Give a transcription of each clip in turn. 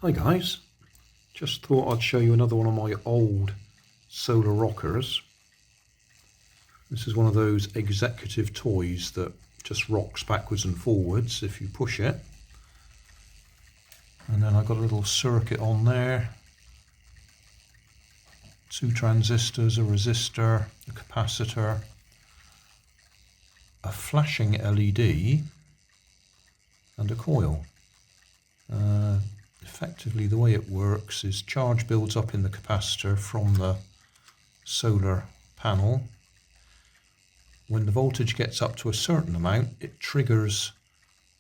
Hi guys, just thought I'd show you another one of my old solar rockers. This is one of those executive toys that just rocks backwards and forwards if you push it. And then I've got a little circuit on there, 2 transistors, a resistor, a capacitor, a flashing LED and a coil. Effectively the way it works is charge builds up in the capacitor from the solar panel. When the voltage gets up to a certain amount, it triggers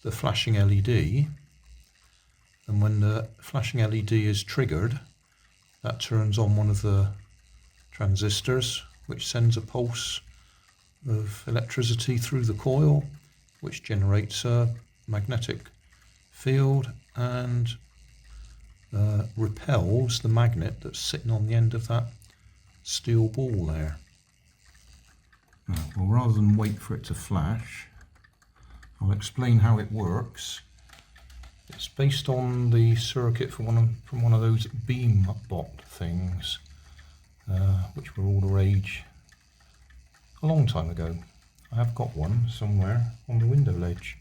the flashing LED, and when the flashing LED is triggered, that turns on one of the transistors, which sends a pulse of electricity through the coil, which generates a magnetic field and repels the magnet that's sitting on the end of that steel ball there. Well, rather than wait for it to flash, I'll explain how it works. It's based on the circuit from one of those beam bot things, which were all the rage a long time ago. I have got one somewhere on the window ledge.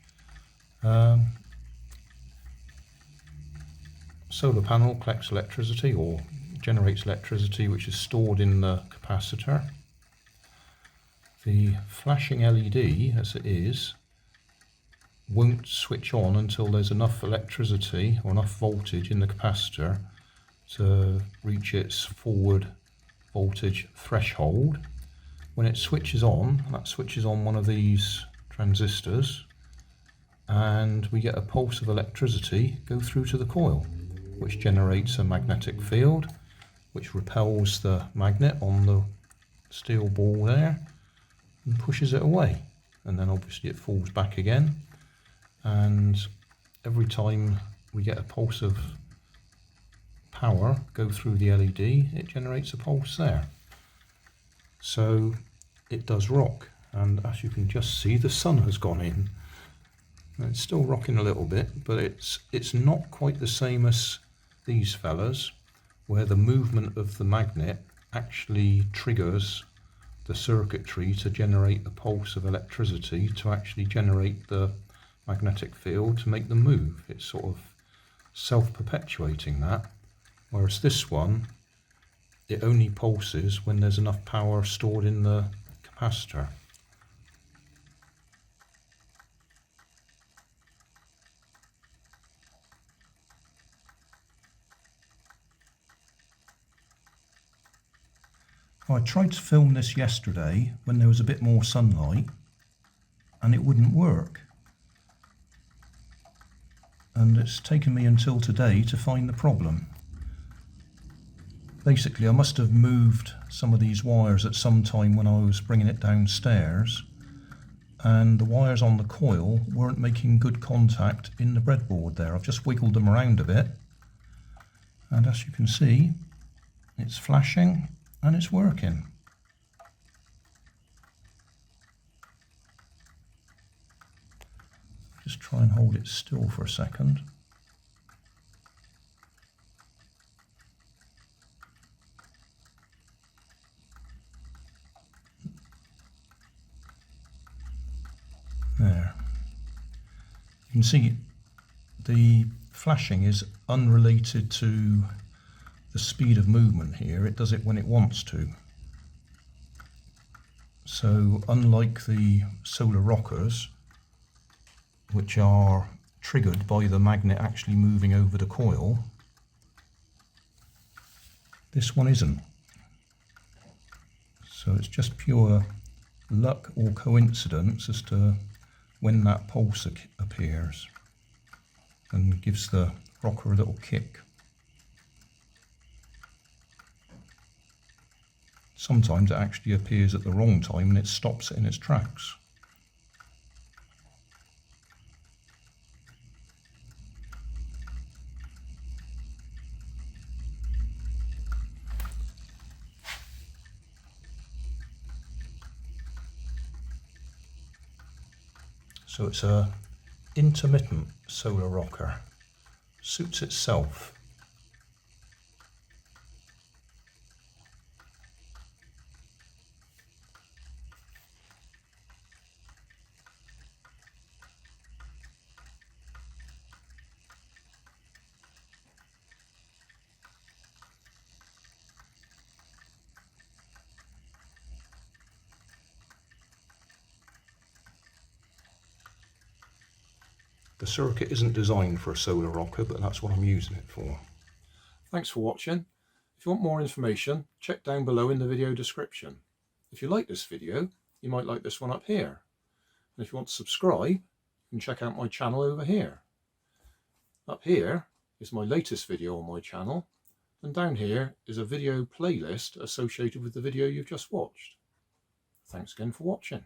Solar panel collects electricity or generates electricity which is stored in the capacitor. The flashing LED, as it is, won't switch on until there's enough electricity or enough voltage in the capacitor to reach its forward voltage threshold. When it switches on, that switches on one of these transistors, and we get a pulse of electricity go through to the coil, which generates a magnetic field which repels the magnet on the steel ball there and pushes it away, and then obviously it falls back again, and every time we get a pulse of power go through the LED, it generates a pulse there. So it does rock, and as you can just see, the sun has gone in. It's still rocking a little bit, but it's not quite the same as these fellas, where the movement of the magnet actually triggers the circuitry to generate a pulse of electricity to actually generate the magnetic field to make them move. It's sort of self-perpetuating that, whereas this one, it only pulses when there's enough power stored in the capacitor. I tried to film this yesterday when there was a bit more sunlight, and it wouldn't work. And it's taken me until today to find the problem. Basically, I must have moved some of these wires at some time when I was bringing it downstairs, and the wires on the coil weren't making good contact in the breadboard there. I've just wiggled them around a bit, and as you can see, it's flashing and it's working. Just try and hold it still for a second. There. You can see the flashing is unrelated to the speed of movement here. It does it when it wants to. So unlike the solar rockers, which are triggered by the magnet actually moving over the coil, this one isn't. So it's just pure luck or coincidence as to when that pulse appears and gives the rocker a little kick. Sometimes it actually appears at the wrong time and it stops it in its tracks. So it's a intermittent solar rocker. Suits itself. The circuit isn't designed for a solar rocker, but that's what I'm using it for. Thanks for watching. If you want more information, check down below in the video description. If you like this video, you might like this one up here. And if you want to subscribe, you can check out my channel over here. Up here is my latest video on my channel, and down here is a video playlist associated with the video you've just watched. Thanks again for watching.